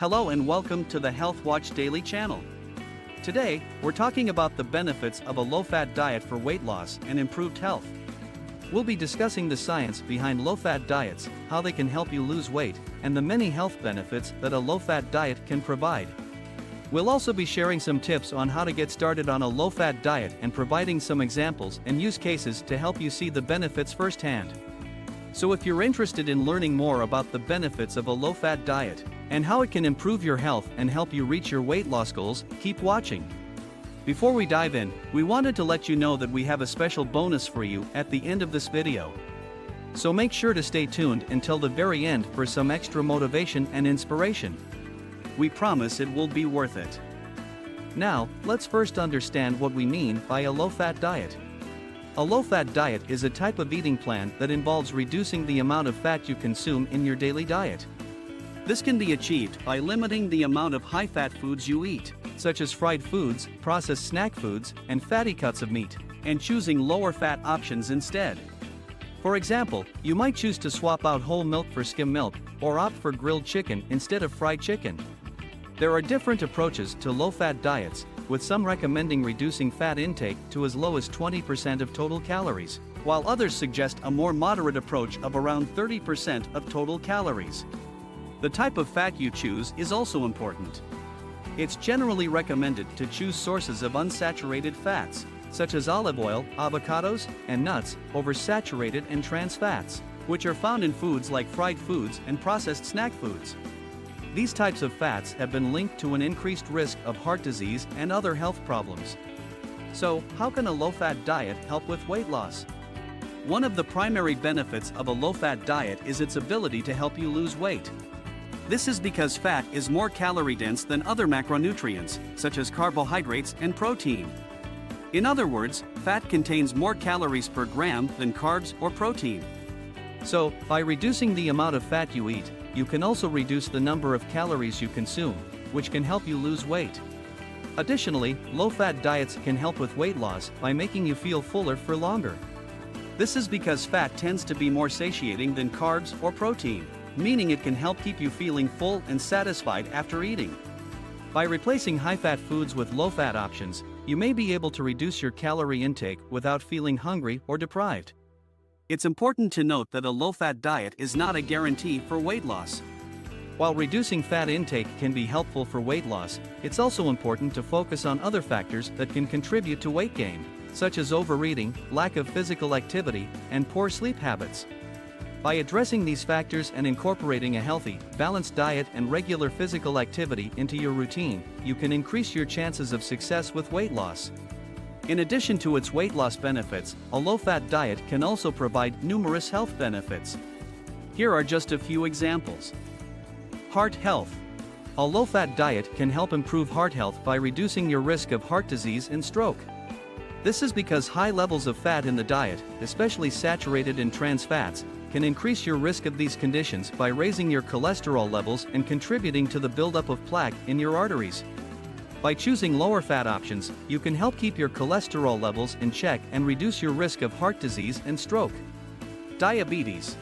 Hello and welcome to the Health Watch Daily channel. Today, we're talking about the benefits of a low-fat diet for weight loss and improved health. We'll be discussing the science behind low-fat diets, how they can help you lose weight, and the many health benefits that a low-fat diet can provide. We'll also be sharing some tips on how to get started on a low-fat diet and providing some examples and use cases to help you see the benefits firsthand. So if you're interested in learning more about the benefits of a low-fat diet, and how it can improve your health and help you reach your weight loss goals, keep watching. Before we dive in, we wanted to let you know that we have a special bonus for you at the end of this video. So make sure to stay tuned until the very end for some extra motivation and inspiration. We promise it will be worth it. Now, let's first understand what we mean by a low-fat diet. A low-fat diet is a type of eating plan that involves reducing the amount of fat you consume in your daily diet. This can be achieved by limiting the amount of high-fat foods you eat, such as fried foods, processed snack foods, and fatty cuts of meat, and choosing lower-fat options instead. For example, you might choose to swap out whole milk for skim milk, or opt for grilled chicken instead of fried chicken. There are different approaches to low-fat diets, with some recommending reducing fat intake to as low as 20% of total calories, while others suggest a more moderate approach of around 30% of total calories. The type of fat you choose is also important. It's generally recommended to choose sources of unsaturated fats, such as olive oil, avocados, and nuts, over saturated and trans fats, which are found in foods like fried foods and processed snack foods. These types of fats have been linked to an increased risk of heart disease and other health problems. So, how can a low-fat diet help with weight loss? One of the primary benefits of a low-fat diet is its ability to help you lose weight. This is because fat is more calorie-dense than other macronutrients, such as carbohydrates and protein. In other words, fat contains more calories per gram than carbs or protein. So, by reducing the amount of fat you eat, you can also reduce the number of calories you consume, which can help you lose weight. Additionally, low-fat diets can help with weight loss by making you feel fuller for longer. This is because fat tends to be more satiating than carbs or protein, meaning it can help keep you feeling full and satisfied after eating. By replacing high-fat foods with low-fat options, you may be able to reduce your calorie intake without feeling hungry or deprived. It's important to note that a low-fat diet is not a guarantee for weight loss. While reducing fat intake can be helpful for weight loss, it's also important to focus on other factors that can contribute to weight gain, such as overeating, lack of physical activity, and poor sleep habits. By addressing these factors and incorporating a healthy, balanced diet and regular physical activity into your routine, you can increase your chances of success with weight loss. In addition to its weight loss benefits, a low-fat diet can also provide numerous health benefits. Here are just a few examples. Heart health. A low-fat diet can help improve heart health by reducing your risk of heart disease and stroke. This is because high levels of fat in the diet, especially saturated and trans fats, can increase your risk of these conditions by raising your cholesterol levels and contributing to the buildup of plaque in your arteries. By choosing lower fat options, you can help keep your cholesterol levels in check and reduce your risk of heart disease and stroke. Diabetes.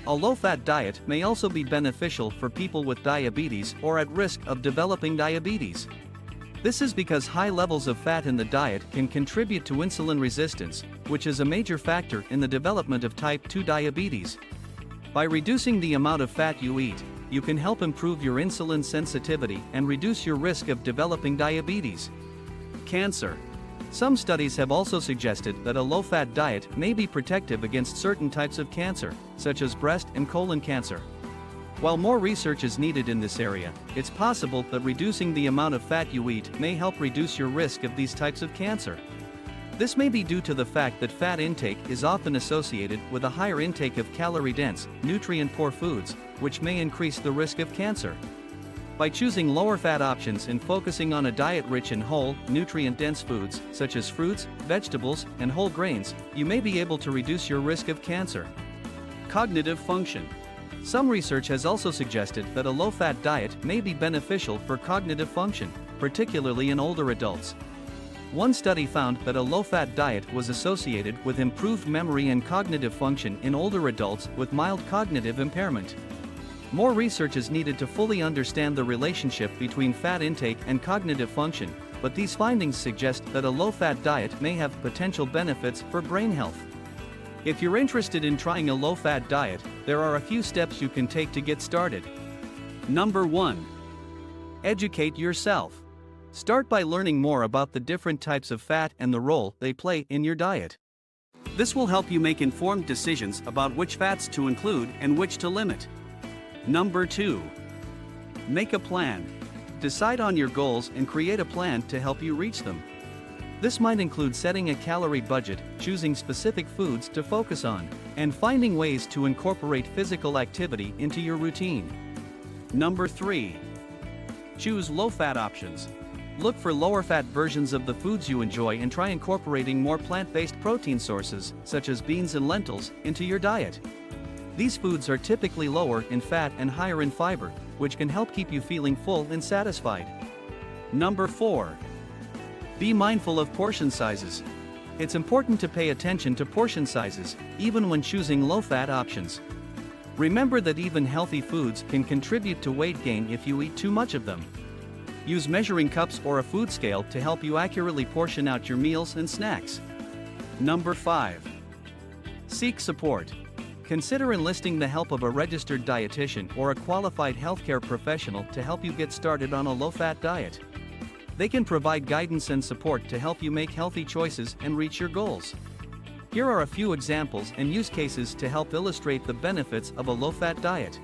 A low-fat diet may also be beneficial for people with diabetes or at risk of developing diabetes. This is because high levels of fat in the diet can contribute to insulin resistance, which is a major factor in the development of type 2 diabetes. By reducing the amount of fat you eat, you can help improve your insulin sensitivity and reduce your risk of developing diabetes. Cancer. Some studies have also suggested that a low-fat diet may be protective against certain types of cancer, such as breast and colon cancer. While more research is needed in this area, it's possible that reducing the amount of fat you eat may help reduce your risk of these types of cancer. This may be due to the fact that fat intake is often associated with a higher intake of calorie-dense, nutrient-poor foods, which may increase the risk of cancer. By choosing lower fat options and focusing on a diet rich in whole, nutrient-dense foods, such as fruits, vegetables, and whole grains, you may be able to reduce your risk of cancer. Cognitive function. Some research has also suggested that a low-fat diet may be beneficial for cognitive function, particularly in older adults. One study found that a low-fat diet was associated with improved memory and cognitive function in older adults with mild cognitive impairment. More research is needed to fully understand the relationship between fat intake and cognitive function, but these findings suggest that a low-fat diet may have potential benefits for brain health. If you're interested in trying a low-fat diet, there are a few steps you can take to get started. Number 1. Educate yourself. Start by learning more about the different types of fat and the role they play in your diet. This will help you make informed decisions about which fats to include and which to limit. Number 2. Make a plan. Decide on your goals and create a plan to help you reach them. This might include setting a calorie budget, choosing specific foods to focus on, and finding ways to incorporate physical activity into your routine. Number 3. Choose low-fat options. Look for lower-fat versions of the foods you enjoy and try incorporating more plant-based protein sources, such as beans and lentils, into your diet. These foods are typically lower in fat and higher in fiber, which can help keep you feeling full and satisfied. Number 4. Be mindful of portion sizes. It's important to pay attention to portion sizes, even when choosing low-fat options. Remember that even healthy foods can contribute to weight gain if you eat too much of them. Use measuring cups or a food scale to help you accurately portion out your meals and snacks. Number 5. Seek support. Consider enlisting the help of a registered dietitian or a qualified healthcare professional to help you get started on a low-fat diet. They can provide guidance and support to help you make healthy choices and reach your goals. Here are a few examples and use cases to help illustrate the benefits of a low-fat diet.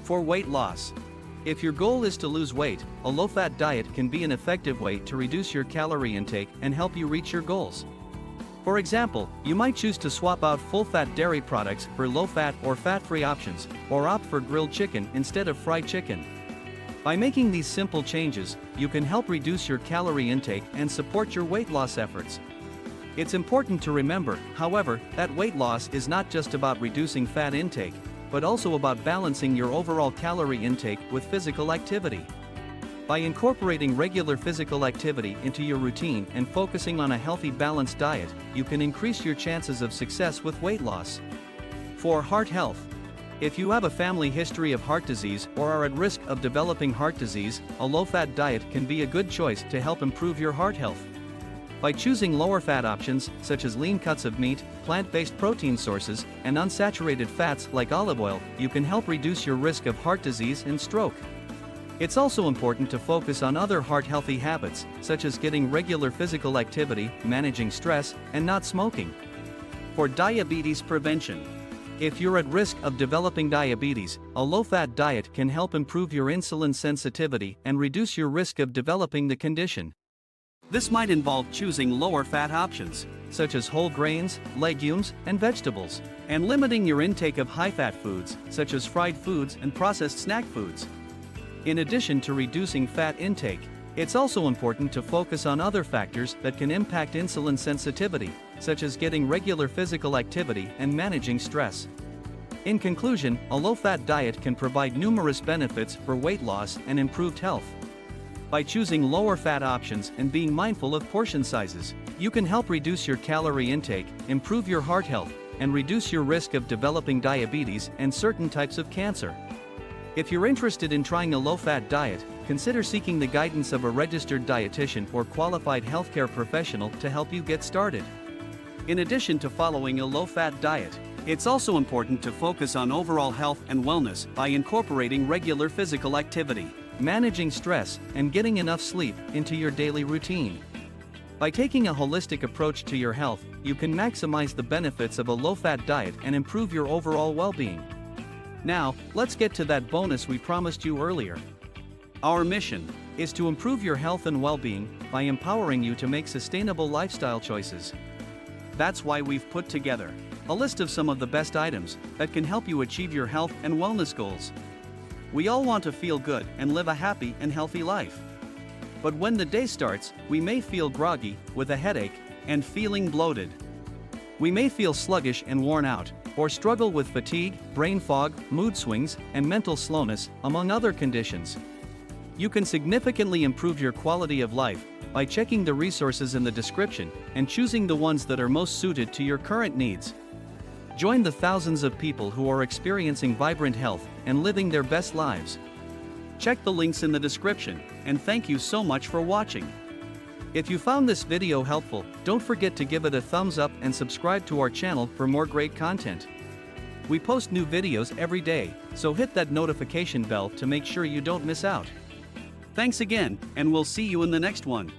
For weight loss. If your goal is to lose weight, a low-fat diet can be an effective way to reduce your calorie intake and help you reach your goals. For example, you might choose to swap out full-fat dairy products for low-fat or fat-free options, or opt for grilled chicken instead of fried chicken. By making these simple changes, you can help reduce your calorie intake and support your weight loss efforts. It's important to remember, however, that weight loss is not just about reducing fat intake, but also about balancing your overall calorie intake with physical activity. By incorporating regular physical activity into your routine and focusing on a healthy, balanced diet, you can increase your chances of success with weight loss. For heart health. If you have a family history of heart disease or are at risk of developing heart disease, a low-fat diet can be a good choice to help improve your heart health. By choosing lower-fat options, such as lean cuts of meat, plant-based protein sources, and unsaturated fats like olive oil, you can help reduce your risk of heart disease and stroke. It's also important to focus on other heart-healthy habits, such as getting regular physical activity, managing stress, and not smoking. For diabetes prevention. If you're at risk of developing diabetes, a low-fat diet can help improve your insulin sensitivity and reduce your risk of developing the condition. This might involve choosing lower-fat options, such as whole grains, legumes, and vegetables, and limiting your intake of high-fat foods, such as fried foods and processed snack foods. In addition to reducing fat intake, it's also important to focus on other factors that can impact insulin sensitivity, such as getting regular physical activity and managing stress. In conclusion, a low-fat diet can provide numerous benefits for weight loss and improved health. By choosing lower-fat options and being mindful of portion sizes, you can help reduce your calorie intake, improve your heart health, and reduce your risk of developing diabetes and certain types of cancer. If you're interested in trying a low-fat diet, consider seeking the guidance of a registered dietitian or qualified healthcare professional to help you get started. In addition to following a low-fat diet, it's also important to focus on overall health and wellness by incorporating regular physical activity, managing stress, and getting enough sleep into your daily routine. By taking a holistic approach to your health, you can maximize the benefits of a low-fat diet and improve your overall well-being. Now, let's get to that bonus we promised you earlier. Our mission is to improve your health and well-being by empowering you to make sustainable lifestyle choices. That's why we've put together a list of some of the best items that can help you achieve your health and wellness goals. We all want to feel good and live a happy and healthy life. But when the day starts, we may feel groggy, with a headache, and feeling bloated. We may feel sluggish and worn out, or struggle with fatigue, brain fog, mood swings, and mental slowness, among other conditions. You can significantly improve your quality of life by checking the resources in the description and choosing the ones that are most suited to your current needs. Join the thousands of people who are experiencing vibrant health and living their best lives. Check the links in the description, and thank you so much for watching. If you found this video helpful, don't forget to give it a thumbs up and subscribe to our channel for more great content. We post new videos every day, so hit that notification bell to make sure you don't miss out. Thanks again, and we'll see you in the next one.